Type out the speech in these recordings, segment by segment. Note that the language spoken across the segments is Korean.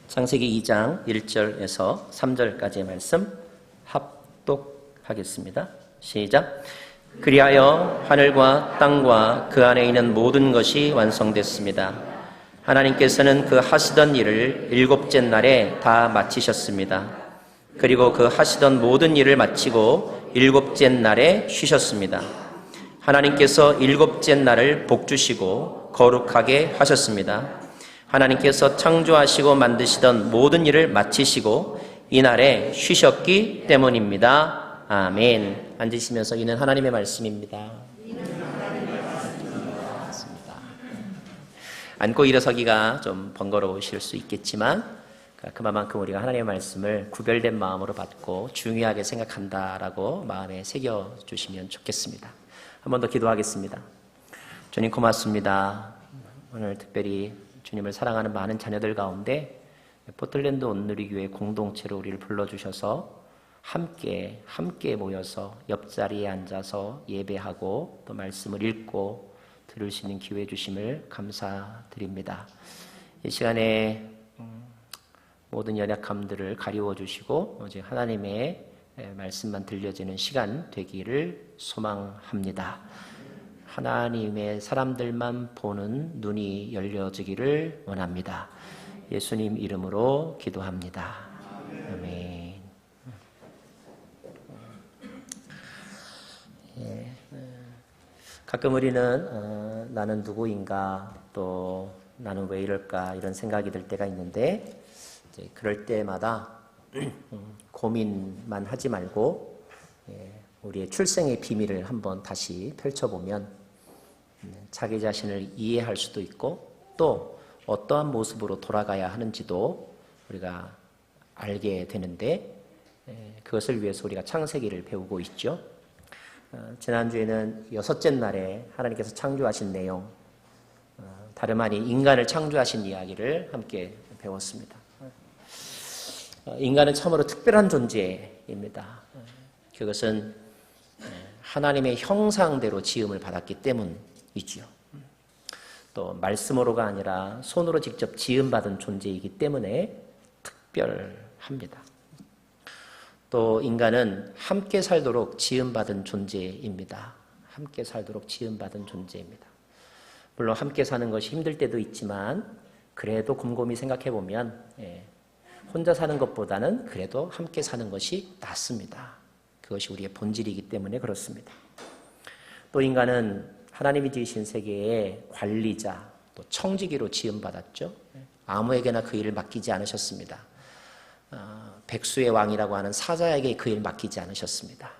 창세기 2장 1절에서 3절까지의 말씀 합독하겠습니다. 시작. 그리하여 하늘과 땅과 그 안에 있는 모든 것이 완성됐습니다. 하나님께서는 그 하시던 일을 일곱째 날에 다 마치셨습니다. 그리고 그 하시던 모든 일을 마치고 일곱째 날에 쉬셨습니다. 하나님께서 일곱째 날을 복주시고 거룩하게 하셨습니다. 하나님께서 창조하시고 만드시던 모든 일을 마치시고 이날에 쉬셨기 때문입니다. 아멘. 앉으시면서 이는 하나님의 말씀입니다. 앉고 일어서기가 좀 번거로우실 수 있겠지만 그만큼 우리가 하나님의 말씀을 구별된 마음으로 받고 중요하게 생각한다라고 마음에 새겨주시면 좋겠습니다. 한 번 더 기도하겠습니다. 주님 고맙습니다. 오늘 특별히 주님을 사랑하는 많은 자녀들 가운데 포틀랜드 온누리교회 공동체로 우리를 불러주셔서 함께 모여서 옆자리에 앉아서 예배하고 또 말씀을 읽고 들을 수 있는 기회 주심을 감사드립니다. 이 시간에 모든 연약함들을 가리워 주시고 오직 하나님의 말씀만 들려지는 시간 되기를 소망합니다. 하나님의 사람들만 보는 눈이 열려지기를 원합니다. 예수님 이름으로 기도합니다. 아멘. 가끔 우리는 나는 누구인가 또 나는 왜 이럴까 이런 생각이 들 때가 있는데 그럴 때마다 고민만 하지 말고 우리의 출생의 비밀을 한번 다시 펼쳐보면 자기 자신을 이해할 수도 있고 또 어떠한 모습으로 돌아가야 하는지도 우리가 알게 되는데 그것을 위해서 우리가 창세기를 배우고 있죠. 지난주에는 여섯째 날에 하나님께서 창조하신 내용, 다름 아닌 인간을 창조하신 이야기를 함께 배웠습니다. 인간은 참으로 특별한 존재입니다. 그것은 하나님의 형상대로 지음을 받았기 때문이지요. 또 말씀으로가 아니라 손으로 직접 지음받은 존재이기 때문에 특별합니다. 또 인간은 함께 살도록 지음받은 존재입니다. 함께 살도록 지음받은 존재입니다. 물론 함께 사는 것이 힘들 때도 있지만 그래도 곰곰이 생각해보면 혼자 사는 것보다는 그래도 함께 사는 것이 낫습니다. 그것이 우리의 본질이기 때문에 그렇습니다. 또 인간은 하나님이 지으신 세계의 관리자, 또 청지기로 지음받았죠. 아무에게나 그 일을 맡기지 않으셨습니다. 백수의 왕이라고 하는 사자에게 그 일을 맡기지 않으셨습니다.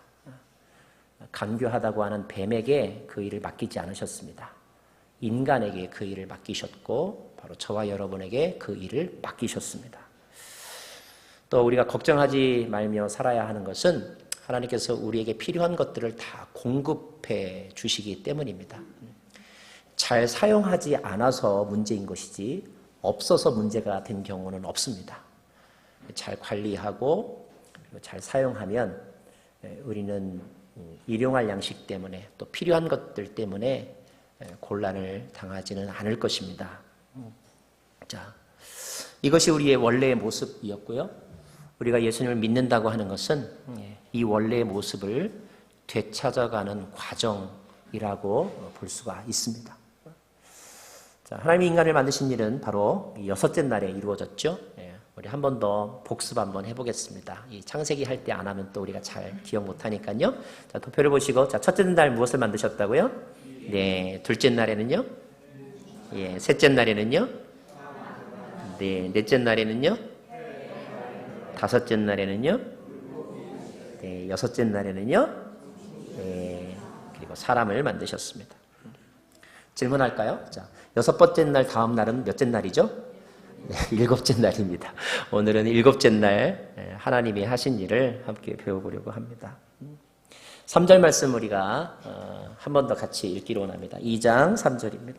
간교하다고 하는 뱀에게 그 일을 맡기지 않으셨습니다. 인간에게 그 일을 맡기셨고 바로 저와 여러분에게 그 일을 맡기셨습니다. 또 우리가 걱정하지 말며 살아야 하는 것은 하나님께서 우리에게 필요한 것들을 다 공급해 주시기 때문입니다. 잘 사용하지 않아서 문제인 것이지 없어서 문제가 된 경우는 없습니다. 잘 관리하고 잘 사용하면 우리는 일용할 양식 때문에 또 필요한 것들 때문에 곤란을 당하지는 않을 것입니다. 자, 이것이 우리의 원래의 모습이었고요. 우리가 예수님을 믿는다고 하는 것은 이 원래의 모습을 되찾아가는 과정이라고 볼 수가 있습니다. 자, 하나님이 인간을 만드신 일은 바로 여섯째 날에 이루어졌죠. 우리 한 번 더 복습 한번 해보겠습니다. 이 창세기 할 때 안 하면 또 우리가 잘 기억 못하니까요. 자, 도표를 보시고, 자, 첫째 날 무엇을 만드셨다고요? 네, 둘째 날에는요? 예, 셋째 날에는요? 네, 넷째 날에는요? 다섯째 날에는요? 네, 여섯째 날에는요? 네, 그리고 사람을 만드셨습니다. 질문할까요? 자, 여섯 번째 날 다음 날은 몇째 날이죠? 네, 일곱째 날입니다. 오늘은 일곱째 날 하나님이 하신 일을 함께 배워보려고 합니다. 3절 말씀 우리가 한 번 더 같이 읽기로 원합니다. 2장 3절입니다.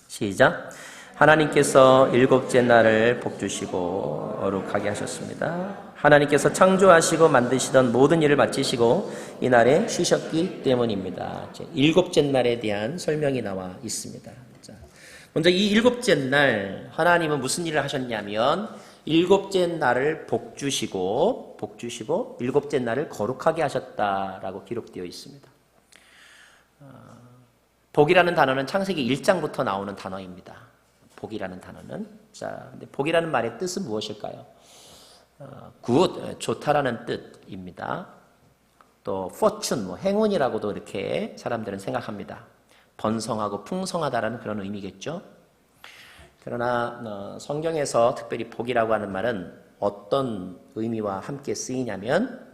시작. 하나님께서 일곱째 날을 복주시고 거룩하게 하셨습니다. 하나님께서 창조하시고 만드시던 모든 일을 마치시고 이날에 쉬셨기 때문입니다. 일곱째 날에 대한 설명이 나와 있습니다. 자, 먼저 이 일곱째 날 하나님은 무슨 일을 하셨냐면 일곱째 날을 복주시고 일곱째 날을 거룩하게 하셨다라고 기록되어 있습니다. 복이라는 단어는 창세기 1장부터 나오는 단어입니다. 복이라는 단어는. 자, 근데 복이라는 말의 뜻은 무엇일까요? 굿, 좋다라는 뜻입니다. 또 fortune, 행운이라고도 이렇게 사람들은 생각합니다. 번성하고 풍성하다라는 그런 의미겠죠. 그러나 성경에서 특별히 복이라고 하는 말은 어떤 의미와 함께 쓰이냐면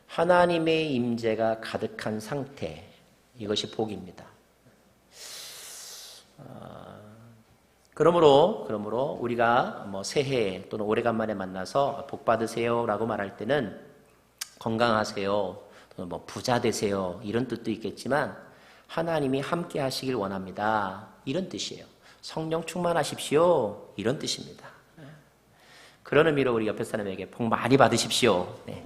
하나님의 임재가 가득한 상태, 이것이 복입니다. 그러므로 우리가 새해 또는 오래간만에 만나서 복 받으세요라고 말할 때는 건강하세요, 또는 부자 되세요 이런 뜻도 있겠지만 하나님이 함께 하시길 원합니다 이런 뜻이에요. 성령 충만하십시오 이런 뜻입니다. 그런 의미로 우리 옆에 사람에게 복 많이 받으십시오. 네.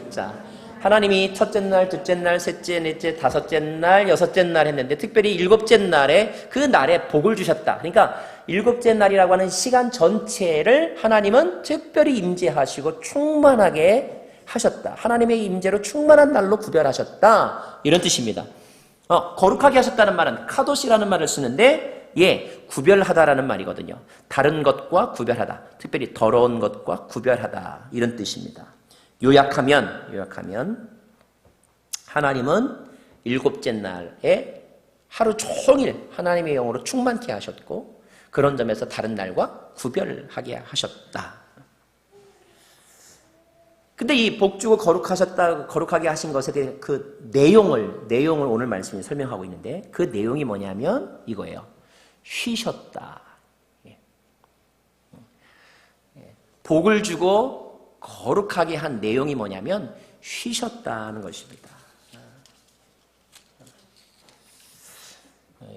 자, 하나님이 첫째 날, 둘째 날, 셋째, 넷째, 다섯째 날, 여섯째 날 했는데 특별히 일곱째 날에 그 날에 복을 주셨다. 그러니까 일곱째 날이라고 하는 시간 전체를 하나님은 특별히 임재하시고 충만하게 하셨다. 하나님의 임재로 충만한 날로 구별하셨다. 이런 뜻입니다. 거룩하게 하셨다는 말은 카도시라는 말을 쓰는데 구별하다라는 말이거든요. 다른 것과 구별하다. 특별히 더러운 것과 구별하다. 이런 뜻입니다. 요약하면 하나님은 일곱째 날에 하루 종일 하나님의 영으로 충만케 하셨고 그런 점에서 다른 날과 구별하게 하셨다. 근데 이 복주고 거룩하게 하신 것에 대해 그 내용을 오늘 말씀이 설명하고 있는데 그 내용이 뭐냐면 이거예요. 쉬셨다. 복을 주고 거룩하게 한 내용이 뭐냐면 쉬셨다는 것입니다.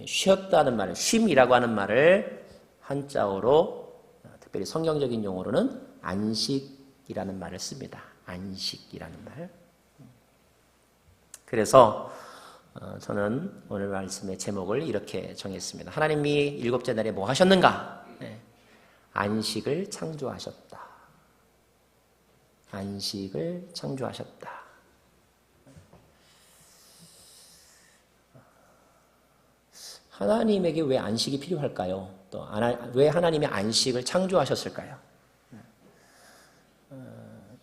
쉬었다는 말은 쉼이라고 하는 말을 한자어로 특별히 성경적인 용어로는 안식이라는 말을 씁니다. 안식이라는 말. 그래서 저는 오늘 말씀의 제목을 이렇게 정했습니다. 하나님이 일곱째 날에 뭐 하셨는가? 안식을 창조하셨다. 안식을 창조하셨다. 하나님에게 왜 안식이 필요할까요? 또 왜 하나님의 안식을 창조하셨을까요?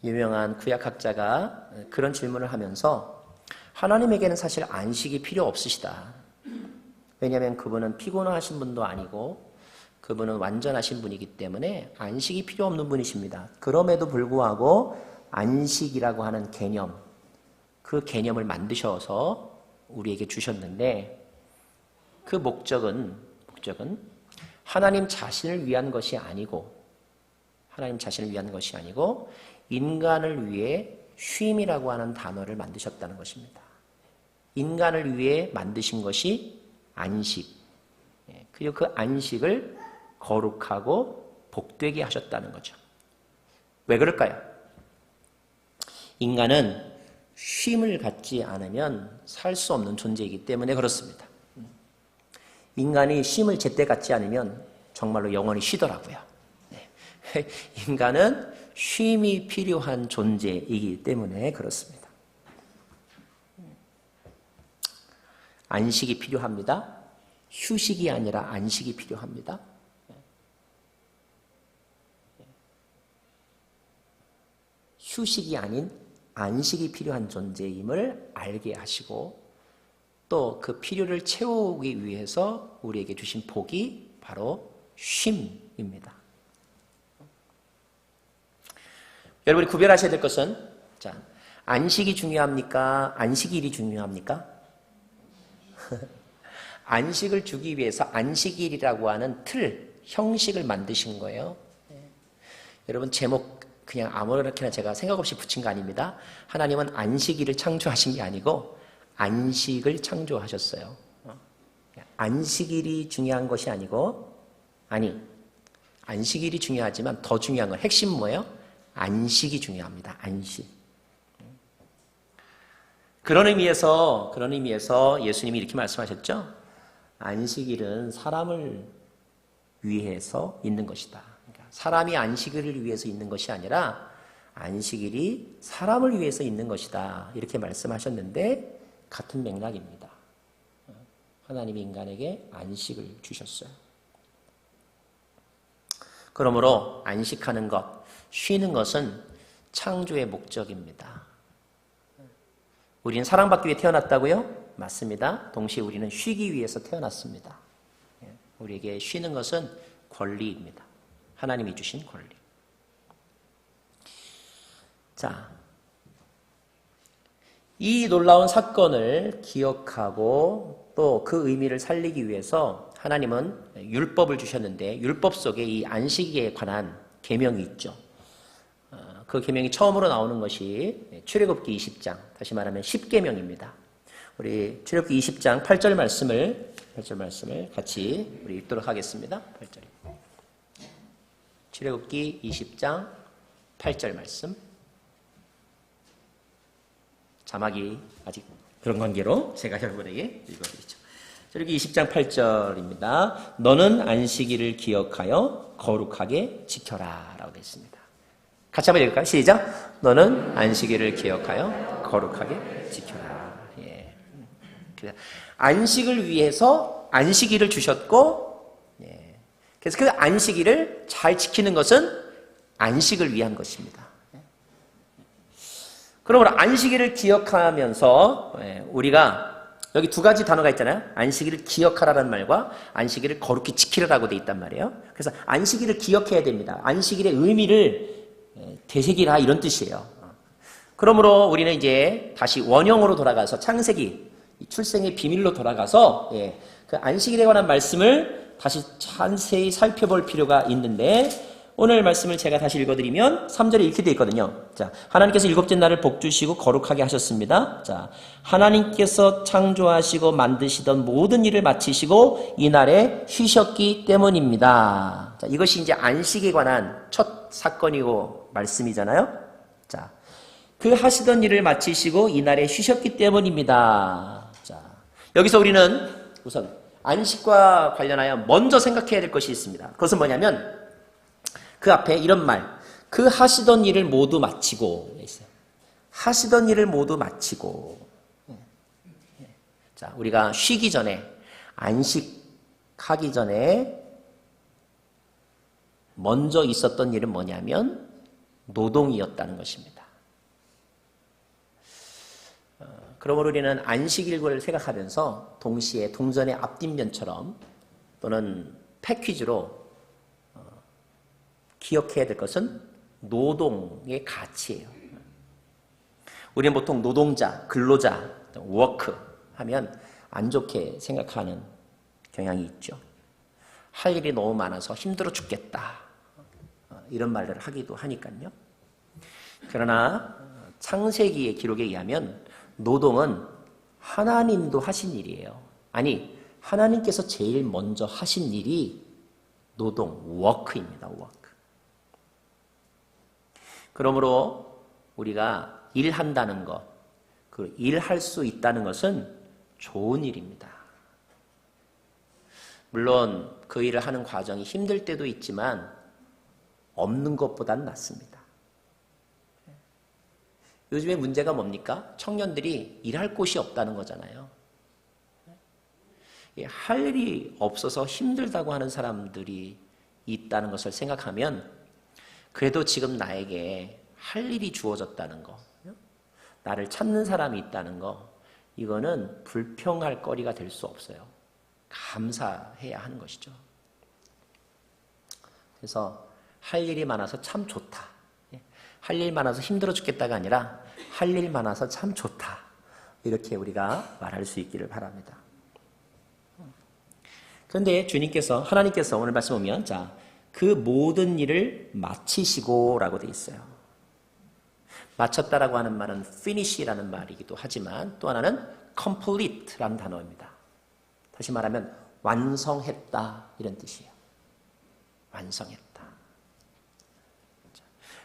유명한 구약학자가 그런 질문을 하면서 하나님에게는 사실 안식이 필요 없으시다. 왜냐하면 그분은 피곤하신 분도 아니고 그분은 완전하신 분이기 때문에 안식이 필요 없는 분이십니다. 그럼에도 불구하고 안식이라고 하는 개념, 그 개념을 만드셔서 우리에게 주셨는데 그 목적은 하나님 자신을 위한 것이 아니고 인간을 위해 쉼이라고 하는 단어를 만드셨다는 것입니다. 인간을 위해 만드신 것이 안식. 그리고 그 안식을 거룩하고 복되게 하셨다는 거죠. 왜 그럴까요? 인간은 쉼을 갖지 않으면 살 수 없는 존재이기 때문에 그렇습니다. 인간이 쉼을 제때 갖지 않으면 정말로 영원히 쉬더라고요. 인간은 쉼이 필요한 존재이기 때문에 그렇습니다. 안식이 필요합니다. 휴식이 아니라 안식이 필요합니다. 휴식이 아닌 안식이 필요한 존재임을 알게 하시고 또 그 필요를 채우기 위해서 우리에게 주신 복이 바로 쉼입니다. 여러분이 구별하셔야 될 것은 안식이 중요합니까? 안식일이 중요합니까? 안식을 주기 위해서 안식일이라고 하는 틀, 형식을 만드신 거예요. 여러분 제목 그냥 아무렇게나 제가 생각 없이 붙인 거 아닙니다. 하나님은 안식일을 창조하신 게 아니고 안식을 창조하셨어요. 안식일이 중요한 것이 아니고 안식일이 중요하지만 더 중요한 건 핵심 뭐예요? 안식이 중요합니다. 안식. 그런 의미에서 예수님이 이렇게 말씀하셨죠. 안식일은 사람을 위해서 있는 것이다. 그러니까 사람이 안식일을 위해서 있는 것이 아니라 안식일이 사람을 위해서 있는 것이다. 이렇게 말씀하셨는데 같은 맥락입니다. 하나님이 인간에게 안식을 주셨어요. 그러므로 안식하는 것, 쉬는 것은 창조의 목적입니다. 우리는 사랑받기 위해 태어났다고요? 맞습니다. 동시에 우리는 쉬기 위해서 태어났습니다. 우리에게 쉬는 것은 권리입니다. 하나님이 주신 권리. 자, 이 놀라운 사건을 기억하고 또 그 의미를 살리기 위해서 하나님은 율법을 주셨는데 율법 속에 이 안식일에 관한 계명이 있죠. 그 계명이 처음으로 나오는 것이 출애굽기 20장, 다시 말하면 10계명입니다. 우리 출애굽기 20장 8절 말씀을 같이 우리 읽도록 하겠습니다. 8절. 출애굽기 20장 8절 말씀. 자막이 아직 그런 관계로 제가 여러분에게 읽어드리죠. 출애굽기 20장 8절입니다. 너는 안식일을 기억하여 거룩하게 지켜라 라고 되어 있습니다. 같이 한번 읽을까요? 시작. 너는 안식일을 기억하여 거룩하게 지켜라. 예. 안식을 위해서 안식일을 주셨고, 예. 그래서 그 안식일을 잘 지키는 것은 안식을 위한 것입니다. 그러므로 안식일을 기억하면서 우리가 여기 두 가지 단어가 있잖아요. 안식일을 기억하라는 말과 안식일을 거룩히 지키라라고 돼 있단 말이에요. 그래서 안식일을 기억해야 됩니다. 안식일의 의미를 되새기라 이런 뜻이에요. 그러므로 우리는 이제 다시 원형으로 돌아가서 창세기 출생의 비밀로 돌아가서 그 안식일에 관한 말씀을 다시 자세히 살펴볼 필요가 있는데 오늘 말씀을 제가 다시 읽어드리면 3절에 이렇게 되어 있거든요. 자, 하나님께서 일곱째 날을 복주시고 거룩하게 하셨습니다. 자, 하나님께서 창조하시고 만드시던 모든 일을 마치시고 이 날에 쉬셨기 때문입니다. 자, 이것이 이제 안식에 관한 첫 사건이고 말씀이잖아요. 자, 그 하시던 일을 마치시고 이 날에 쉬셨기 때문입니다. 자, 여기서 우리는 우선 안식과 관련하여 먼저 생각해야 될 것이 있습니다. 그것은 뭐냐면 그 앞에 이런 말, 그 하시던 일을 모두 마치고 있어요. 하시던 일을 모두 마치고. 자, 우리가 쉬기 전에, 안식하기 전에 먼저 있었던 일은 뭐냐면 노동이었다는 것입니다. 그러므로 우리는 안식일을 생각하면서 동시에 동전의 앞뒷면처럼 또는 패키지로 기억해야 될 것은 노동의 가치예요. 우리는 보통 노동자, 근로자, 워크 하면 안 좋게 생각하는 경향이 있죠. 할 일이 너무 많아서 힘들어 죽겠다. 이런 말을 하기도 하니까요. 그러나 창세기의 기록에 의하면 노동은 하나님도 하신 일이에요. 아니, 하나님께서 제일 먼저 하신 일이 노동, 워크입니다. 워크. 그러므로 우리가 일한다는 것, 그 일할 수 있다는 것은 좋은 일입니다. 물론 그 일을 하는 과정이 힘들 때도 있지만 없는 것보단 낫습니다. 요즘에 문제가 뭡니까? 청년들이 일할 곳이 없다는 거잖아요. 할 일이 없어서 힘들다고 하는 사람들이 있다는 것을 생각하면 그래도 지금 나에게 할 일이 주어졌다는 거, 나를 찾는 사람이 있다는 거, 이거는 불평할 거리가 될 수 없어요. 감사해야 하는 것이죠. 그래서 할 일이 많아서 참 좋다. 할 일 많아서 힘들어 죽겠다가 아니라 할 일 많아서 참 좋다. 이렇게 우리가 말할 수 있기를 바랍니다. 그런데 주님께서, 하나님께서 오늘 말씀 보면, 자, 그 모든 일을 마치시고 라고 되어 있어요. 마쳤다라고 하는 말은 finish라는 말이기도 하지만 또 하나는 complete라는 단어입니다. 다시 말하면 완성했다 이런 뜻이에요. 완성했다.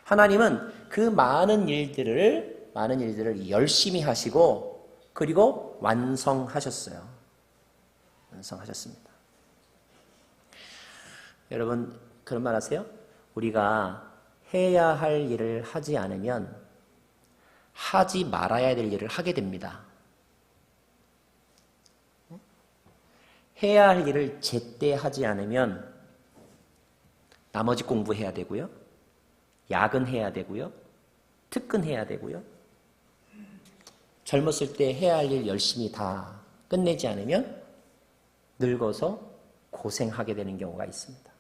하나님은 그 많은 일들을 열심히 하시고 그리고 완성하셨어요. 완성하셨습니다. 여러분 그런 말 아세요? 우리가 해야 할 일을 하지 않으면 하지 말아야 될 일을 하게 됩니다. 해야 할 일을 제때 하지 않으면 나머지 공부해야 되고요. 야근해야 되고요. 특근해야 되고요. 젊었을 때 해야 할 일 열심히 다 끝내지 않으면 늙어서 고생하게 되는 경우가 있습니다.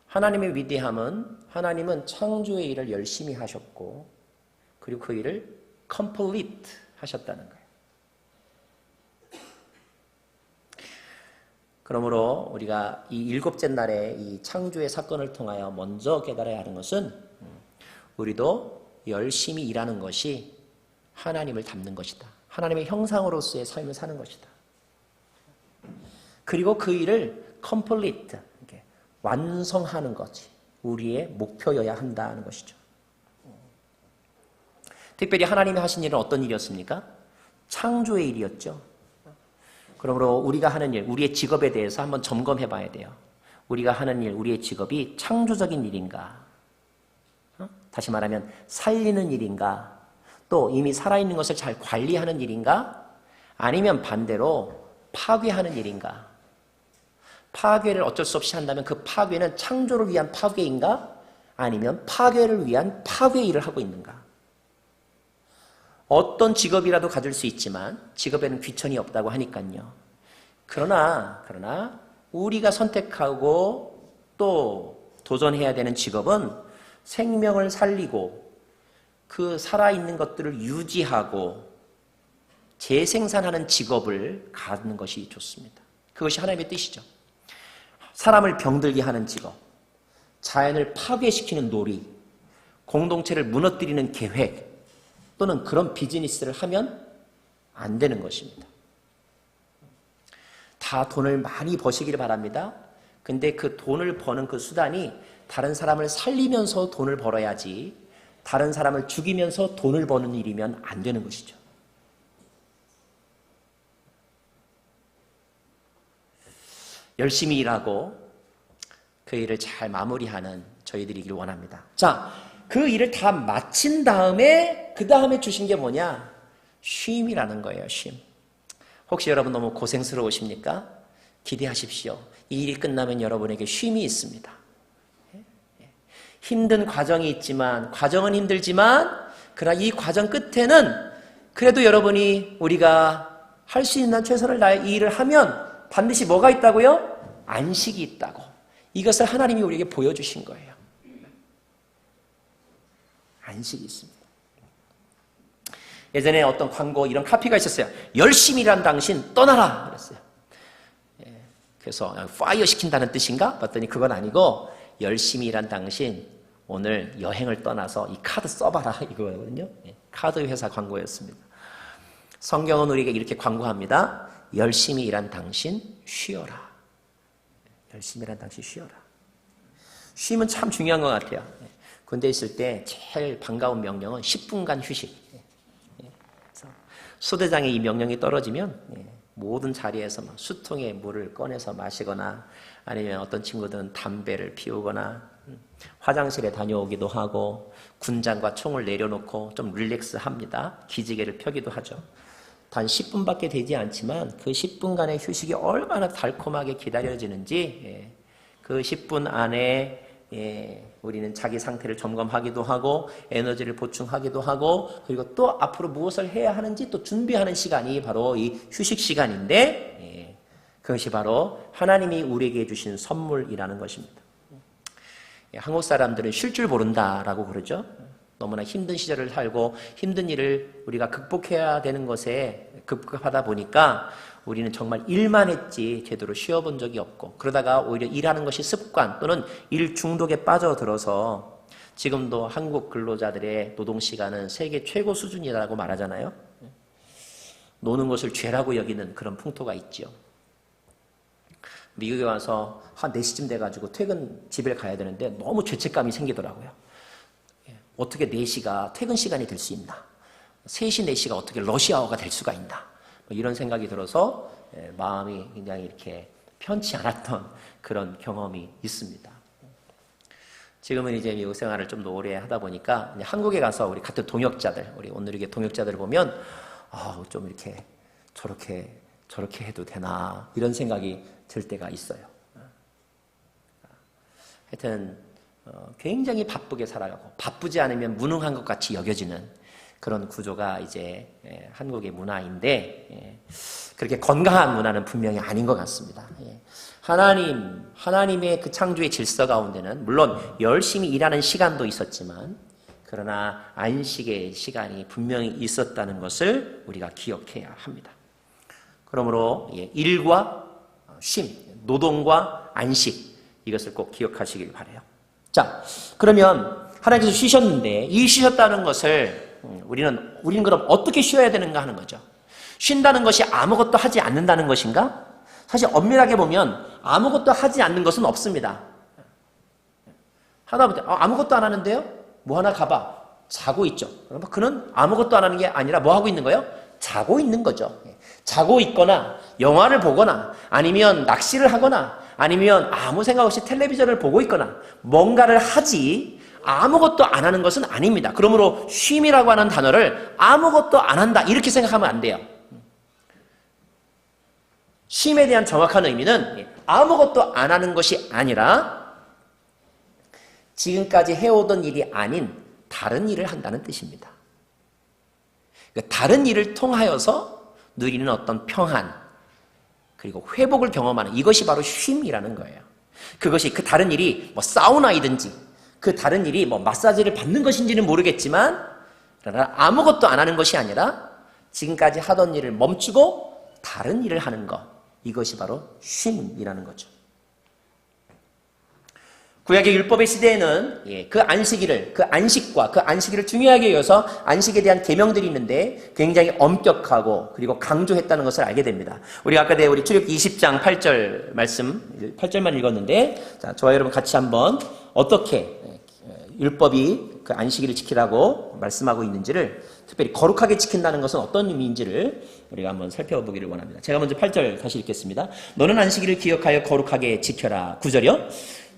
하나님의 위대함은 하나님은 창조의 일을 열심히 하셨고 그리고 그 일을 complete 하셨다는 거예요. 그러므로 우리가 이 일곱째 날에 이 창조의 사건을 통하여 먼저 깨달아야 하는 것은 우리도 열심히 일하는 것이 하나님을 닮는 것이다. 하나님의 형상으로서의 삶을 사는 것이다. 그리고 그 일을 complete, 완성하는 것이 우리의 목표여야 한다는 것이죠. 특별히 하나님이 하신 일은 어떤 일이었습니까? 창조의 일이었죠. 그러므로 우리가 하는 일, 우리의 직업에 대해서 한번 점검해 봐야 돼요. 우리가 하는 일, 우리의 직업이 창조적인 일인가? 다시 말하면 살리는 일인가? 또 이미 살아있는 것을 잘 관리하는 일인가? 아니면 반대로 파괴하는 일인가? 파괴를 어쩔 수 없이 한다면 그 파괴는 창조를 위한 파괴인가? 아니면 파괴를 위한 파괴 일을 하고 있는가? 어떤 직업이라도 가질 수 있지만 직업에는 귀천이 없다고 하니까요. 그러나 우리가 선택하고 또 도전해야 되는 직업은 생명을 살리고 그 살아있는 것들을 유지하고 재생산하는 직업을 갖는 것이 좋습니다. 그것이 하나님의 뜻이죠. 사람을 병들게 하는 직업, 자연을 파괴시키는 놀이, 공동체를 무너뜨리는 계획 또는 그런 비즈니스를 하면 안 되는 것입니다. 다 돈을 많이 버시기를 바랍니다. 근데 그 돈을 버는 그 수단이 다른 사람을 살리면서 돈을 벌어야지 다른 사람을 죽이면서 돈을 버는 일이면 안 되는 것이죠. 열심히 일하고 그 일을 잘 마무리하는 저희들이길 원합니다. 자, 그 일을 다 마친 다음에 그 다음에 주신 게 뭐냐? 쉼이라는 거예요. 쉼. 혹시 여러분 너무 고생스러우십니까? 기대하십시오. 이 일이 끝나면 여러분에게 쉼이 있습니다. 힘든 과정이 있지만 과정은 힘들지만 그러나 이 과정 끝에는 그래도 여러분이 우리가 할 수 있는 최선을 다해 이 일을 하면 반드시 뭐가 있다고요? 안식이 있다고. 이것을 하나님이 우리에게 보여주신 거예요. 안식이 있습니다. 예전에 어떤 광고 이런 카피가 있었어요. 열심히 일한 당신 떠나라 그랬어요. 그래서 파이어 시킨다는 뜻인가? 봤더니 그건 아니고 열심히 일한 당신 오늘 여행을 떠나서 이 카드 써봐라 이거거든요. 카드 회사 광고였습니다. 성경은 우리에게 이렇게 광고합니다. 열심히 일한 당신 쉬어라. 열심히 일한 당신 쉬어라. 쉼은 참 중요한 것 같아요. 군대에 있을 때 제일 반가운 명령은 10분간 휴식. 소대장에 이 명령이 떨어지면 모든 자리에서 막 수통에 물을 꺼내서 마시거나 아니면 어떤 친구들은 담배를 피우거나 화장실에 다녀오기도 하고 군장과 총을 내려놓고 좀 릴렉스합니다. 기지개를 펴기도 하죠. 단 10분밖에 되지 않지만 그 10분간의 휴식이 얼마나 달콤하게 기다려지는지 그 10분 안에 우리는 자기 상태를 점검하기도 하고 에너지를 보충하기도 하고 그리고 또 앞으로 무엇을 해야 하는지 또 준비하는 시간이 바로 이 휴식 시간인데 그것이 바로 하나님이 우리에게 주신 선물이라는 것입니다. 한국 사람들은 쉴 줄 모른다라고 그러죠. 너무나 힘든 시절을 살고 힘든 일을 우리가 극복해야 되는 것에 급급하다 보니까 우리는 정말 일만 했지 제대로 쉬어본 적이 없고 그러다가 오히려 일하는 것이 습관 또는 일 중독에 빠져들어서 지금도 한국 근로자들의 노동시간은 세계 최고 수준이라고 말하잖아요. 노는 것을 죄라고 여기는 그런 풍토가 있죠. 미국에 와서 한 4시쯤 돼가지고 집에 가야 되는데 너무 죄책감이 생기더라고요. 어떻게 4시가 퇴근 시간이 될 수 있나? 3시, 4시가 어떻게 러시아워가 될 수가 있나? 이런 생각이 들어서 마음이 굉장히 이렇게 편치 않았던 그런 경험이 있습니다. 지금은 이제 미국 생활을 좀 더 오래 하다 보니까 한국에 가서 우리 같은 동역자들, 우리 온누리교 동역자들을 보면 좀 이렇게 저렇게 해도 되나 이런 생각이 들 때가 있어요. 하여튼 굉장히 바쁘게 살아가고 바쁘지 않으면 무능한 것 같이 여겨지는 그런 구조가 이제 한국의 문화인데 그렇게 건강한 문화는 분명히 아닌 것 같습니다. 하나님의 그 창조의 질서 가운데는 물론 열심히 일하는 시간도 있었지만 그러나 안식의 시간이 분명히 있었다는 것을 우리가 기억해야 합니다. 그러므로 일과 쉼, 노동과 안식 이것을 꼭 기억하시길 바라요. 자, 그러면 하나님께서 쉬셨는데 이 쉬셨다는 것을 우리는 그럼 어떻게 쉬어야 되는가 하는 거죠. 쉰다는 것이 아무것도 하지 않는다는 것인가? 사실 엄밀하게 보면 아무것도 하지 않는 것은 없습니다. 하다못해 아무것도 안 하는데요? 뭐 하나 가봐. 자고 있죠. 그러면 그는 아무것도 안 하는 게 아니라 뭐 하고 있는 거예요? 자고 있는 거죠. 자고 있거나 영화를 보거나 아니면 낚시를 하거나 아니면 아무 생각 없이 텔레비전을 보고 있거나 뭔가를 하지 아무것도 안 하는 것은 아닙니다. 그러므로 쉼이라고 하는 단어를 아무것도 안 한다 이렇게 생각하면 안 돼요. 쉼에 대한 정확한 의미는 아무것도 안 하는 것이 아니라 지금까지 해오던 일이 아닌 다른 일을 한다는 뜻입니다. 그러니까 다른 일을 통하여서 누리는 어떤 평안 그리고 회복을 경험하는 이것이 바로 쉼이라는 거예요. 그것이 그 다른 일이 뭐 사우나이든지 그 다른 일이 뭐 마사지를 받는 것인지는 모르겠지만 그러나 아무것도 안 하는 것이 아니라 지금까지 하던 일을 멈추고 다른 일을 하는 것 이것이 바로 쉼이라는 거죠. 구약의 율법의 시대에는 그 안식일을 중요하게 여겨서 안식에 대한 계명들이 있는데 굉장히 엄격하고 그리고 강조했다는 것을 알게 됩니다. 우리가 아까 우리 출애굽기 20장 8절 말씀 8절만 읽었는데 자, 저와 여러분 같이 한번 어떻게 율법이 그 안식일을 지키라고 말씀하고 있는지를 특별히 거룩하게 지킨다는 것은 어떤 의미인지를 우리가 한번 살펴보기를 원합니다. 제가 먼저 8절 다시 읽겠습니다. 너는 안식일을 기억하여 거룩하게 지켜라. 9절이요.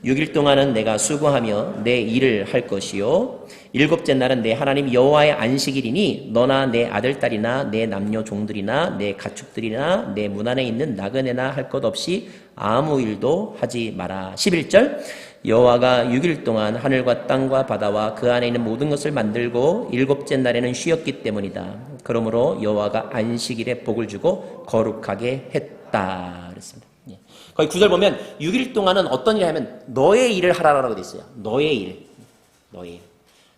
6일 동안은 내가 수고하며 내 일을 할 것이요 일곱째 날은 내 하나님 여호와의 안식일이니 너나 내 아들 딸이나 내 남녀 종들이나 내 가축들이나 내 문 안에 있는 나그네나 할 것 없이 아무 일도 하지 마라. 11절 여호와가 6일 동안 하늘과 땅과 바다와 그 안에 있는 모든 것을 만들고 일곱째 날에는 쉬었기 때문이다. 그러므로 여호와가 안식일에 복을 주고 거룩하게 했다. 그랬습니다. 거기 9절 보면 6일 동안은 어떤 일을 하면 너의 일을 하라라고 돼 있어요. 너의 일.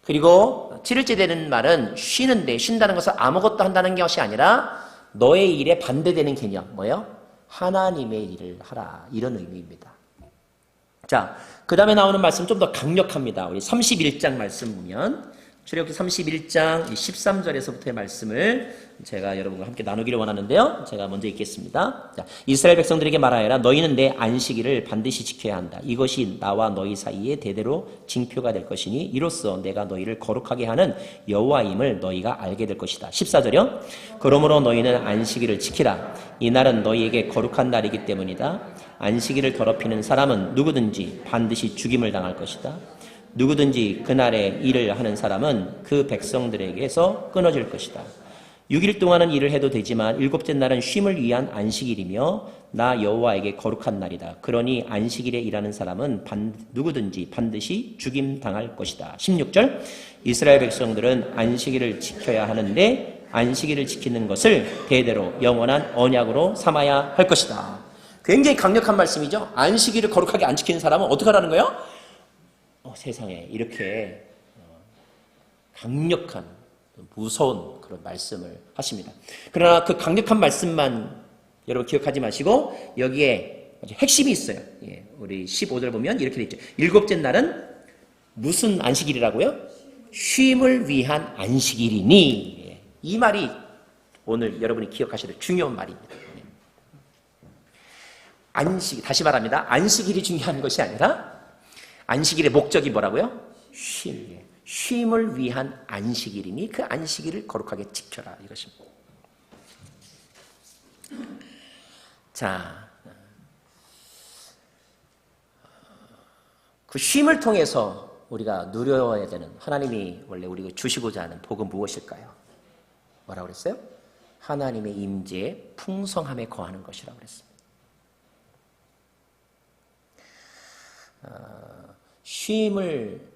그리고 7일째 되는 말은 쉬는데 쉰다는 것은 아무것도 한다는 것이 아니라 너의 일에 반대되는 개념. 뭐예요? 하나님의 일을 하라. 이런 의미입니다. 자, 그 다음에 나오는 말씀 좀 더 강력합니다. 우리 31장 말씀 보면 출애굽기 31장 13절에서부터의 말씀을 제가 여러분과 함께 나누기를 원하는데요. 제가 먼저 읽겠습니다. 자, 이스라엘 백성들에게 말하여라. 너희는 내 안식일을 반드시 지켜야 한다. 이것이 나와 너희 사이에 대대로 징표가 될 것이니 이로써 내가 너희를 거룩하게 하는 여호와임을 너희가 알게 될 것이다. 14절이요. 그러므로 너희는 안식일을 지키라. 이날은 너희에게 거룩한 날이기 때문이다. 안식일을 더럽히는 사람은 누구든지 반드시 죽임을 당할 것이다. 누구든지 그날에 일을 하는 사람은 그 백성들에게서 끊어질 것이다. 6일 동안은 일을 해도 되지만 일곱째 날은 쉼을 위한 안식일이며 나 여호와에게 거룩한 날이다. 그러니 안식일에 일하는 사람은 누구든지 반드시 죽임 당할 것이다. 16절 이스라엘 백성들은 안식일을 지켜야 하는데 안식일을 지키는 것을 대대로 영원한 언약으로 삼아야 할 것이다. 굉장히 강력한 말씀이죠. 안식일을 거룩하게 안 지키는 사람은 어떻게 하라는 거예요? 세상에 이렇게 강력한 무서운 그런 말씀을 하십니다. 그러나 그 강력한 말씀만 여러분 기억하지 마시고 여기에 핵심이 있어요. 우리 15절 보면 이렇게 돼 있죠. 일곱째 날은 무슨 안식일이라고요? 쉼을 위한 안식일이니. 이 말이 오늘 여러분이 기억하셔야 될 중요한 말입니다. 다시 말합니다. 안식일이 중요한 것이 아니라 안식일의 목적이 뭐라고요? 쉼을 위한 안식일이니 그 안식일을 거룩하게 지켜라 이것입니다. 자, 그 쉼을 통해서 우리가 누려야 되는 하나님이 원래 우리가 주시고자 하는 복은 무엇일까요? 뭐라고 그랬어요? 하나님의 임재에 풍성함에 거하는 것이라고 그랬습니다. 쉼을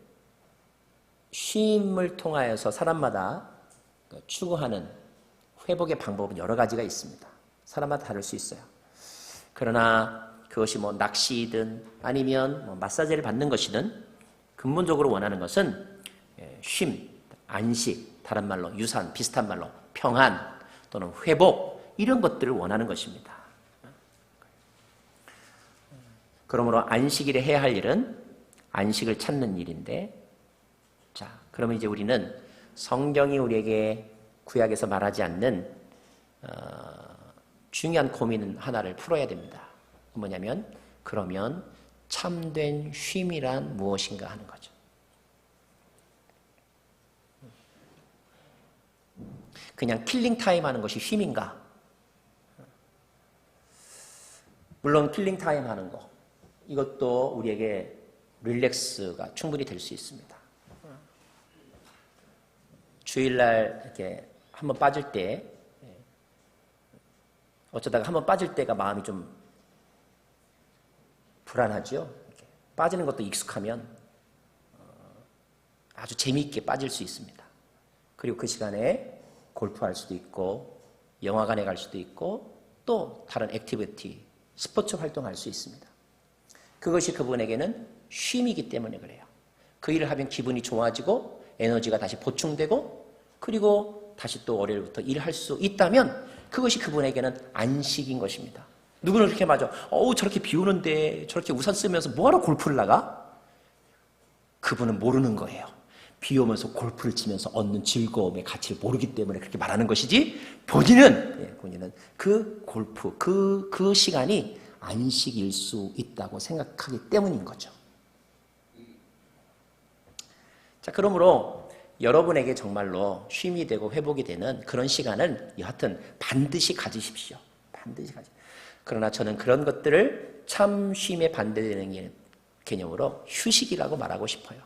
통하여서 사람마다 추구하는 회복의 방법은 여러 가지가 있습니다. 사람마다 다를 수 있어요. 그러나 그것이 뭐 낚시이든 아니면 뭐 마사지를 받는 것이든 근본적으로 원하는 것은 쉼, 안식, 다른 말로 유산, 비슷한 말로 평안 또는 회복 이런 것들을 원하는 것입니다. 그러므로 안식일에 해야 할 일은 안식을 찾는 일인데, 자, 그러면 이제 우리는 성경이 우리에게 구약에서 말하지 않는 중요한 고민 하나를 풀어야 됩니다. 뭐냐면, 그러면 참된 쉼이란 무엇인가 하는 거죠. 그냥 킬링 타임 하는 것이 쉼인가? 물론 킬링 타임 하는 거, 이것도 우리에게 릴렉스가 충분히 될 수 있습니다. 주일날 이렇게 한번 빠질 때, 어쩌다가 한번 빠질 때가 마음이 좀 불안하죠. 빠지는 것도 익숙하면 아주 재미있게 빠질 수 있습니다. 그리고 그 시간에 골프할 수도 있고 영화관에 갈 수도 있고 또 다른 액티비티, 스포츠 활동할 수 있습니다. 그것이 그분에게는 쉼이기 때문에 그래요. 그 일을 하면 기분이 좋아지고 에너지가 다시 보충되고 그리고 다시 또 월요일부터 일할 수 있다면 그것이 그분에게는 안식인 것입니다. 누구는 그렇게 맞아. 저렇게 비 오는데 저렇게 우산 쓰면서 뭐하러 골프를 나가? 그분은 모르는 거예요. 비 오면서 골프를 치면서 얻는 즐거움의 가치를 모르기 때문에 그렇게 말하는 것이지, 본인은 그 골프, 그 시간이 안식일 수 있다고 생각하기 때문인 거죠. 자, 그러므로 여러분에게 정말로 쉼이 되고 회복이 되는 그런 시간을 여하튼 반드시 가지십시오. 반드시 가지십시오. 그러나 저는 그런 것들을 참 쉼에 반대되는 개념으로 휴식이라고 말하고 싶어요.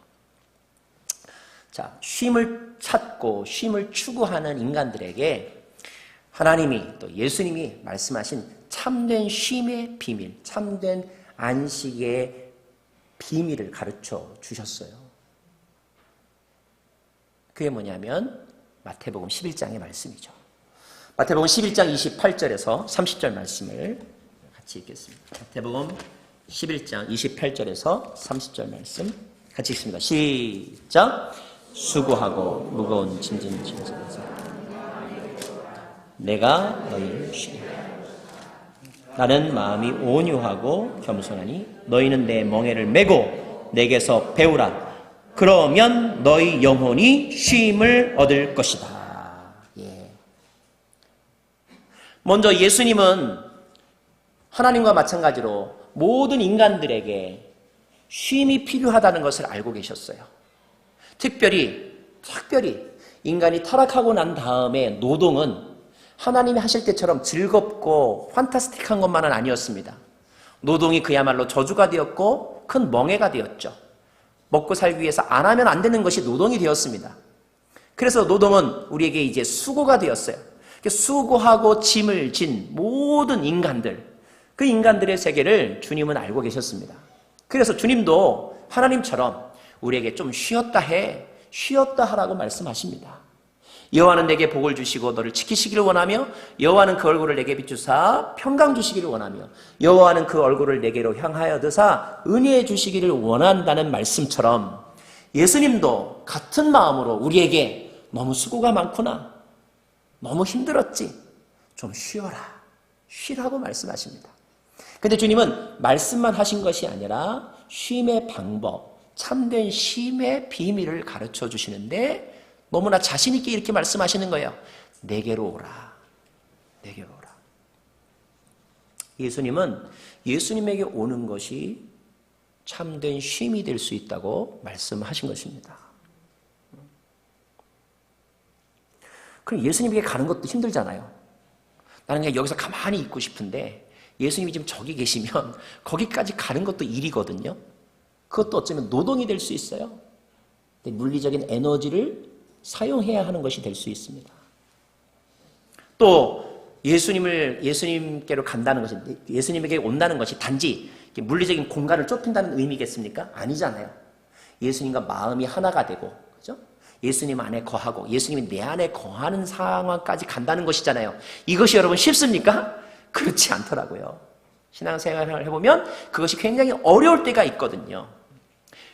자, 쉼을 찾고 쉼을 추구하는 인간들에게 하나님이 또 예수님이 말씀하신 참된 쉼의 비밀, 참된 안식의 비밀을 가르쳐 주셨어요. 그게 뭐냐면 마태복음 11장의 말씀이죠. 마태복음 11장 28절에서 30절 말씀을 같이 읽겠습니다. 마태복음 11장 28절에서 30절 말씀 같이 읽습니다. 시작! 수고하고 무거운 짐진 짐진에서 내가 너희를 쉬리라. 나는 마음이 온유하고 겸손하니 너희는 내 멍에를 메고 내게서 배우라. 그러면 너희 영혼이 쉼을 얻을 것이다. 예. 먼저 예수님은 하나님과 마찬가지로 모든 인간들에게 쉼이 필요하다는 것을 알고 계셨어요. 특별히 인간이 타락하고 난 다음에 노동은 하나님이 하실 때처럼 즐겁고 판타스틱한 것만은 아니었습니다. 노동이 그야말로 저주가 되었고 큰 멍해가 되었죠. 먹고 살기 위해서 안 하면 안 되는 것이 노동이 되었습니다. 그래서 노동은 우리에게 이제 수고가 되었어요. 수고하고 짐을 진 모든 인간들, 그 인간들의 세계를 주님은 알고 계셨습니다. 그래서 주님도 하나님처럼 우리에게 좀 쉬었다 하라고 말씀하십니다. 여호와는 내게 복을 주시고 너를 지키시기를 원하며 여호와는 그 얼굴을 내게 비추사 평강 주시기를 원하며 여호와는 그 얼굴을 내게로 향하여 드사 은혜해 주시기를 원한다는 말씀처럼 예수님도 같은 마음으로 우리에게 너무 수고가 많구나, 너무 힘들었지, 좀 쉬라고 말씀하십니다. 근데 주님은 말씀만 하신 것이 아니라 쉼의 방법, 참된 쉼의 비밀을 가르쳐 주시는데 너무나 자신 있게 이렇게 말씀하시는 거예요. 내게로 오라. 내게로 오라. 예수님은 예수님에게 오는 것이 참된 쉼이 될 수 있다고 말씀하신 것입니다. 그럼 예수님에게 가는 것도 힘들잖아요. 나는 그냥 여기서 가만히 있고 싶은데 예수님이 지금 저기 계시면 거기까지 가는 것도 일이거든요. 그것도 어쩌면 노동이 될 수 있어요. 물리적인 에너지를 사용해야 하는 것이 될 수 있습니다. 또 예수님께로 간다는 것이, 예수님에게 온다는 것이 단지 물리적인 공간을 좁힌다는 의미겠습니까? 아니잖아요. 예수님과 마음이 하나가 되고, 그죠? 예수님 안에 거하고 예수님이 내 안에 거하는 상황까지 간다는 것이잖아요. 이것이 여러분 쉽습니까? 그렇지 않더라고요. 신앙생활을 해보면 그것이 굉장히 어려울 때가 있거든요.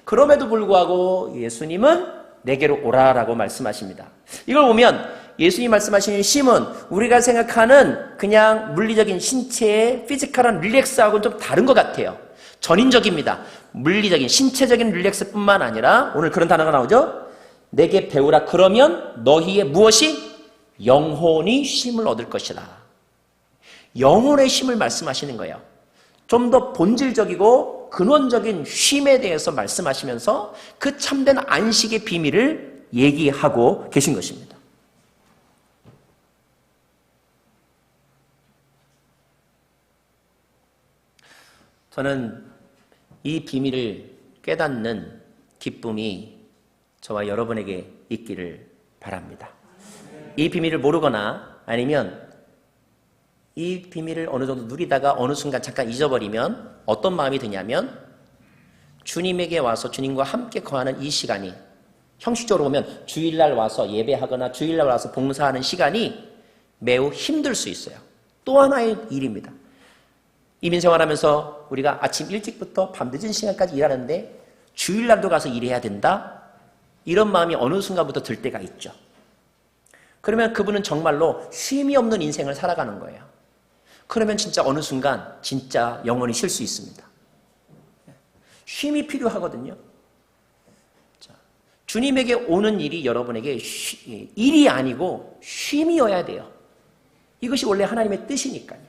그럼에도 불구하고 예수님은 내게로 오라라고 말씀하십니다. 이걸 보면 예수님 말씀하시는 쉼은 우리가 생각하는 그냥 물리적인 신체의 피지컬한 릴렉스하고는 좀 다른 것 같아요. 전인적입니다. 물리적인 신체적인 릴렉스뿐만 아니라 오늘 그런 단어가 나오죠. 내게 배우라 그러면 너희의 무엇이? 영혼이 쉼을 얻을 것이다. 영혼의 쉼을 말씀하시는 거예요. 좀 더 본질적이고 근원적인 쉼에 대해서 말씀하시면서 그 참된 안식의 비밀을 얘기하고 계신 것입니다. 저는 이 비밀을 깨닫는 기쁨이 저와 여러분에게 있기를 바랍니다. 이 비밀을 모르거나 아니면 이 비밀을 어느 정도 누리다가 어느 순간 잠깐 잊어버리면 어떤 마음이 드냐면 주님에게 와서 주님과 함께 거하는 이 시간이 형식적으로 보면 주일날 와서 예배하거나 주일날 와서 봉사하는 시간이 매우 힘들 수 있어요. 또 하나의 일입니다. 이민생활하면서 우리가 아침 일찍부터 밤늦은 시간까지 일하는데 주일날도 가서 일해야 된다? 이런 마음이 어느 순간부터 들 때가 있죠. 그러면 그분은 정말로 쉼이 없는 인생을 살아가는 거예요. 그러면 진짜 어느 순간 진짜 영혼이 쉴 수 있습니다. 쉼이 필요하거든요. 자, 주님에게 오는 일이 여러분에게 일이 아니고 쉼이어야 돼요. 이것이 원래 하나님의 뜻이니까요.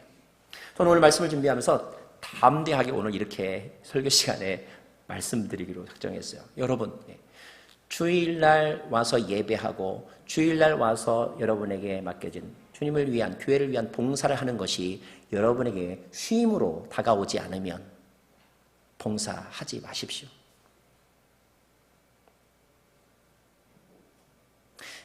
저는 오늘 말씀을 준비하면서 담대하게 오늘 이렇게 설교 시간에 말씀드리기로 작정했어요. 여러분, 주일날 와서 예배하고 주일날 와서 여러분에게 맡겨진 주님을 위한, 교회를 위한 봉사를 하는 것이 여러분에게 쉼으로 다가오지 않으면 봉사하지 마십시오.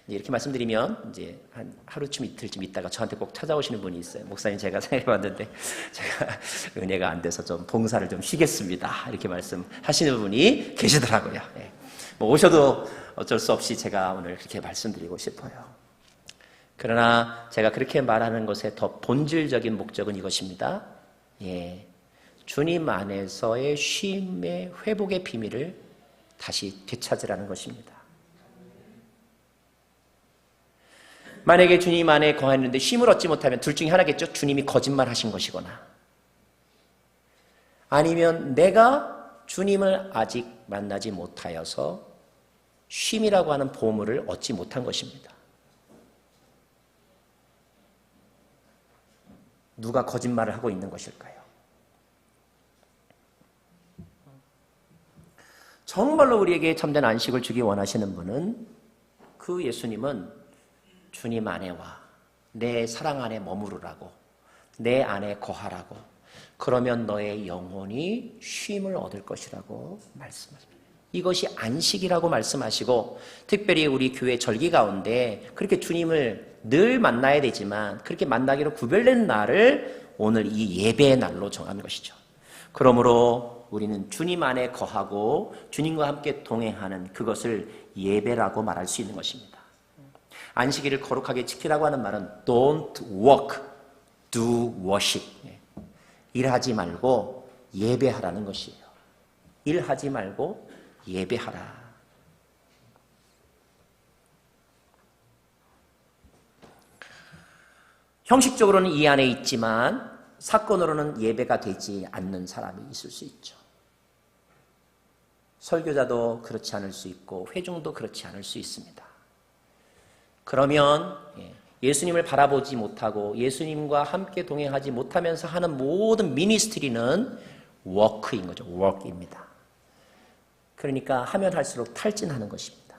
이렇게 말씀드리면 이제 한 하루쯤 이틀쯤 있다가 저한테 꼭 찾아오시는 분이 있어요. 목사님, 제가 생각해봤는데 제가 은혜가 안 돼서 좀 봉사를 좀 쉬겠습니다. 이렇게 말씀하시는 분이 계시더라고요. 뭐 오셔도 어쩔 수 없이 제가 오늘 그렇게 말씀드리고 싶어요. 그러나 제가 그렇게 말하는 것의 더 본질적인 목적은 이것입니다. 주님 안에서의 쉼의 회복의 비밀을 다시 되찾으라는 것입니다. 만약에 주님 안에 거하는데 쉼을 얻지 못하면 둘 중에 하나겠죠. 주님이 거짓말하신 것이거나 아니면 내가 주님을 아직 만나지 못하여서 쉼이라고 하는 보물을 얻지 못한 것입니다. 누가 거짓말을 하고 있는 것일까요? 정말로 우리에게 참된 안식을 주기 원하시는 분은 그 예수님은 주님 안에 와, 내 사랑 안에 머무르라고, 내 안에 거하라고, 그러면 너의 영혼이 쉼을 얻을 것이라고 말씀하십니다. 이것이 안식이라고 말씀하시고, 특별히 우리 교회 절기 가운데 그렇게 주님을 늘 만나야 되지만 그렇게 만나기로 구별된 날을 오늘 이 예배의 날로 정한 것이죠. 그러므로 우리는 주님 안에 거하고 주님과 함께 동행하는 그것을 예배라고 말할 수 있는 것입니다. 안식일을 거룩하게 지키라고 하는 말은 don't work, do worship. 일하지 말고 예배하라는 것이에요. 일하지 말고 예배하라. 형식적으로는 이 안에 있지만 사건으로는 예배가 되지 않는 사람이 있을 수 있죠. 설교자도 그렇지 않을 수 있고 회중도 그렇지 않을 수 있습니다. 그러면 예수님을 바라보지 못하고 예수님과 함께 동행하지 못하면서 하는 모든 미니스트리는 워크인 거죠. 워크입니다. 그러니까 하면 할수록 탈진하는 것입니다.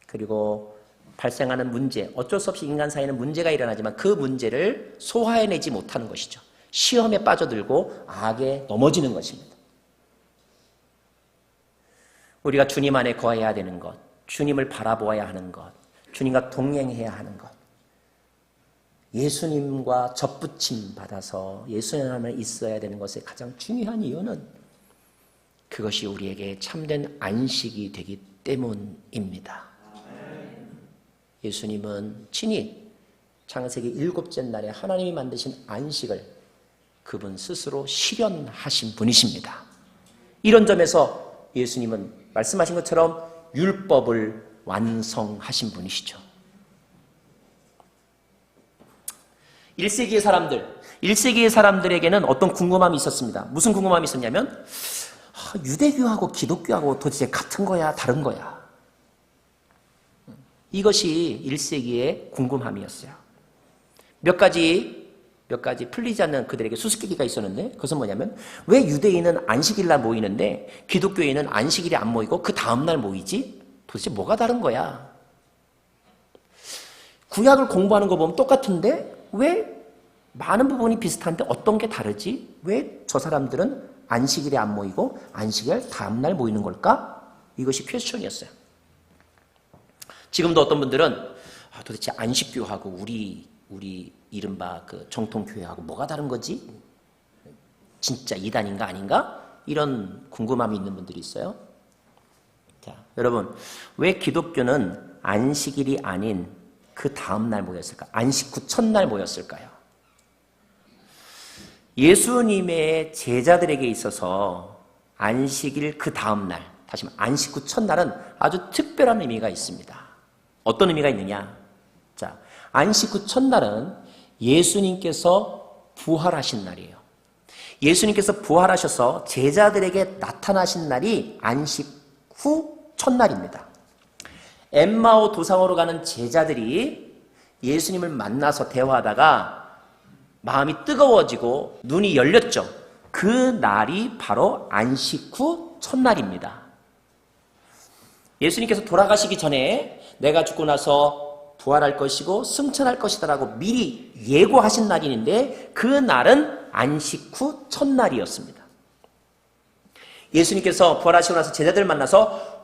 그리고 발생하는 문제, 어쩔 수 없이 인간 사이에는 문제가 일어나지만 그 문제를 소화해내지 못하는 것이죠. 시험에 빠져들고 악에 넘어지는 것입니다. 우리가 주님 안에 거해야 되는 것, 주님을 바라보아야 하는 것, 주님과 동행해야 하는 것, 예수님과 접붙임 받아서 예수님 안에 있어야 되는 것의 가장 중요한 이유는 그것이 우리에게 참된 안식이 되기 때문입니다. 예수님은 친히 창세기 7째 날에 하나님이 만드신 안식을 그분 스스로 실현하신 분이십니다. 이런 점에서 예수님은 말씀하신 것처럼 율법을 완성하신 분이시죠. 1세기의 사람들에게는 어떤 궁금함이 있었습니다. 무슨 궁금함이 있었냐면 유대교하고 기독교하고 도대체 같은 거야, 다른 거야? 이것이 1세기의 궁금함이었어요. 몇 가지 풀리지 않는 그들에게 수수께끼가 있었는데 그것은 뭐냐면 왜 유대인은 안식일날 모이는데 기독교인은 안식일에 안 모이고 그 다음날 모이지? 도대체 뭐가 다른 거야? 구약을 공부하는 거 보면 똑같은데 왜 많은 부분이 비슷한데 어떤 게 다르지? 왜 저 사람들은 안식일에 안 모이고 안식일 다음날 모이는 걸까? 이것이 퀘스천이었어요. 지금도 어떤 분들은 도대체 안식교하고 우리 이른바 그 정통교회하고 뭐가 다른 거지? 진짜 이단인가 아닌가? 이런 궁금함이 있는 분들이 있어요. 자, 여러분, 왜 기독교는 안식일이 아닌 그 다음날 모였을까? 안식 후 첫날 모였을까요? 예수님의 제자들에게 있어서 안식일 그 다음날, 다시 말해 안식 후 첫날은 아주 특별한 의미가 있습니다. 어떤 의미가 있느냐? 자, 안식 후 첫날은 예수님께서 부활하신 날이에요. 예수님께서 부활하셔서 제자들에게 나타나신 날이 안식 후 첫날입니다. 엠마오 도상으로 가는 제자들이 예수님을 만나서 대화하다가 마음이 뜨거워지고 눈이 열렸죠. 그 날이 바로 안식 후 첫날입니다. 예수님께서 돌아가시기 전에 내가 죽고 나서 부활할 것이고 승천할 것이다라고 미리 예고하신 날인데 그 날은 안식 후 첫날이었습니다. 예수님께서 부활하시고 나서 제자들을 만나서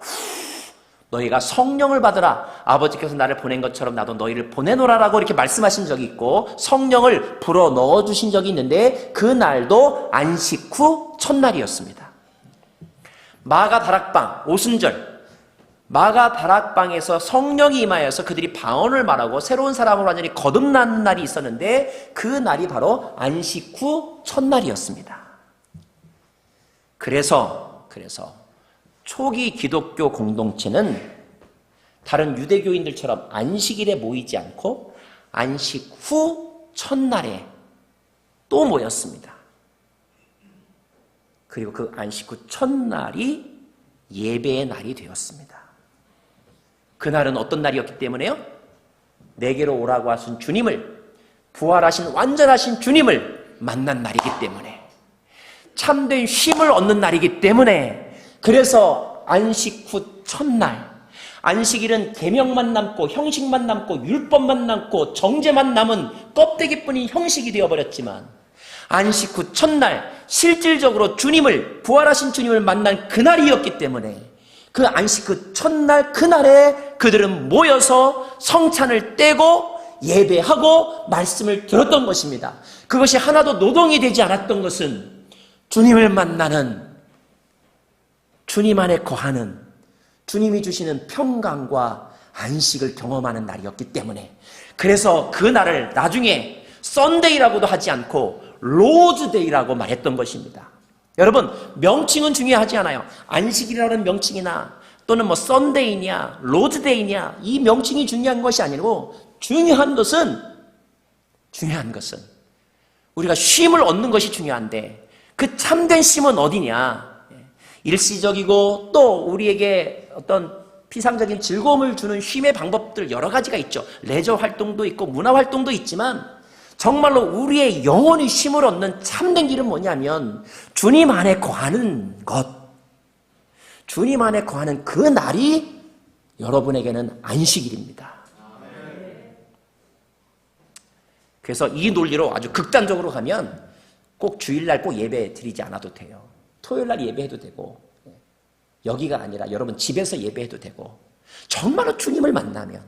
너희가 성령을 받으라. 아버지께서 나를 보낸 것처럼 나도 너희를 보내노라라고 이렇게 말씀하신 적이 있고 성령을 불어 넣어주신 적이 있는데 그 날도 안식 후 첫날이었습니다. 마가 다락방, 오순절 마가 다락방에서 성령이 임하여서 그들이 방언을 말하고 새로운 사람으로 완전히 거듭나는 날이 있었는데 그 날이 바로 안식 후 첫날이었습니다. 그래서 초기 기독교 공동체는 다른 유대교인들처럼 안식일에 모이지 않고 안식 후 첫날에 또 모였습니다. 그리고 그 안식 후 첫날이 예배의 날이 되었습니다. 그날은 어떤 날이었기 때문에요? 내게로 오라고 하신 주님을, 부활하신 완전하신 주님을 만난 날이기 때문에, 참된 쉼을 얻는 날이기 때문에, 그래서 안식 후 첫날, 안식일은 계명만 남고 형식만 남고 율법만 남고 정죄만 남은 껍데기뿐인 형식이 되어버렸지만 안식 후 첫날 실질적으로 주님을, 부활하신 주님을 만난 그날이었기 때문에 그 안식 후 첫날 그날에 그들은 모여서 성찬을 떼고 예배하고 말씀을 들었던 것입니다. 그것이 하나도 노동이 되지 않았던 것은 주님을 만나는, 주님 안에 거하는, 주님이 주시는 평강과 안식을 경험하는 날이었기 때문에, 그래서 그 날을 나중에 썬데이라고도 하지 않고 로즈데이라고 말했던 것입니다. 여러분, 명칭은 중요하지 않아요. 안식일이라는 명칭이나 또는 뭐 썬데이냐 로즈데이냐 이 명칭이 중요한 것이 아니고 중요한 것은 우리가 쉼을 얻는 것이 중요한데 그 참된 쉼은 어디냐? 일시적이고 또 우리에게 어떤 피상적인 즐거움을 주는 쉼의 방법들 여러 가지가 있죠. 레저 활동도 있고 문화 활동도 있지만 정말로 우리의 영혼이 쉼을 얻는 참된 길은 뭐냐면 주님 안에 거하는 것, 주님 안에 거하는 그 날이 여러분에게는 안식일입니다. 그래서 이 논리로 아주 극단적으로 가면 꼭 주일날 꼭 예배 드리지 않아도 돼요. 토요일날 예배해도 되고, 여기가 아니라 여러분 집에서 예배해도 되고, 정말로 주님을 만나면,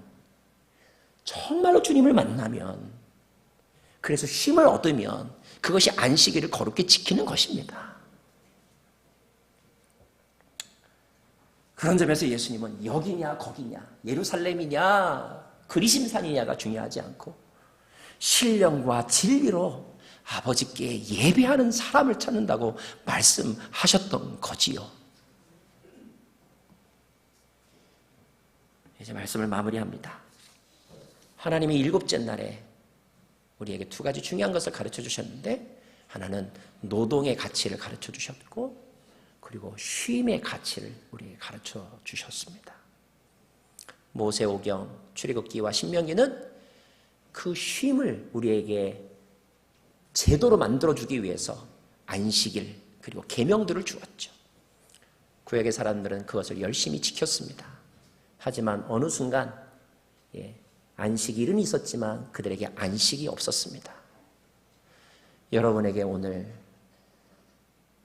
그래서 힘을 얻으면 그것이 안식일을 거룩히 지키는 것입니다. 그런 점에서 예수님은 여기냐 거기냐, 예루살렘이냐 그리심산이냐가 중요하지 않고 신령과 진리로 아버지께 예배하는 사람을 찾는다고 말씀하셨던 거지요. 이제 말씀을 마무리합니다. 하나님이 일곱째 날에 우리에게 두 가지 중요한 것을 가르쳐 주셨는데, 하나는 노동의 가치를 가르쳐 주셨고, 그리고 쉼의 가치를 우리에게 가르쳐 주셨습니다. 모세오경, 출애굽기와 신명기는 그 쉼을 우리에게 제도로 만들어주기 위해서 안식일 그리고 계명들을 주었죠. 구약의 사람들은 그것을 열심히 지켰습니다. 하지만 어느 순간 안식일은 있었지만 그들에게 안식이 없었습니다. 여러분에게 오늘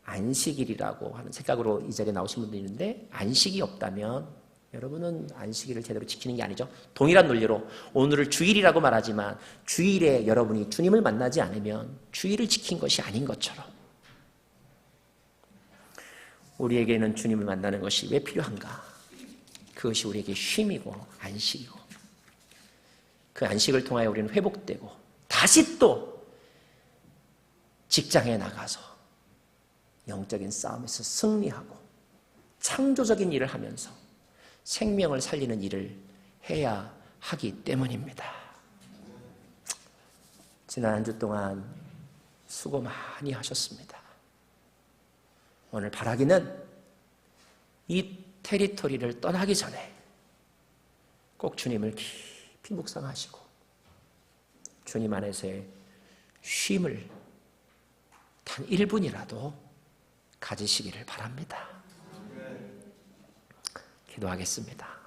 안식일이라고 하는 생각으로 이 자리에 나오신 분들이 있는데, 안식이 없다면 여러분은 안식일을 제대로 지키는 게 아니죠. 동일한 논리로 오늘을 주일이라고 말하지만 주일에 여러분이 주님을 만나지 않으면 주일을 지킨 것이 아닌 것처럼, 우리에게는 주님을 만나는 것이 왜 필요한가? 그것이 우리에게 쉼이고 안식이고, 그 안식을 통하여 우리는 회복되고 다시 또 직장에 나가서 영적인 싸움에서 승리하고 창조적인 일을 하면서 생명을 살리는 일을 해야 하기 때문입니다. 지난 한 주 동안 수고 많이 하셨습니다. 오늘 바라기는 이 테리토리를 떠나기 전에 꼭 주님을 깊이 묵상하시고 주님 안에서의 쉼을 단 1분이라도 가지시기를 바랍니다. 기도하겠습니다.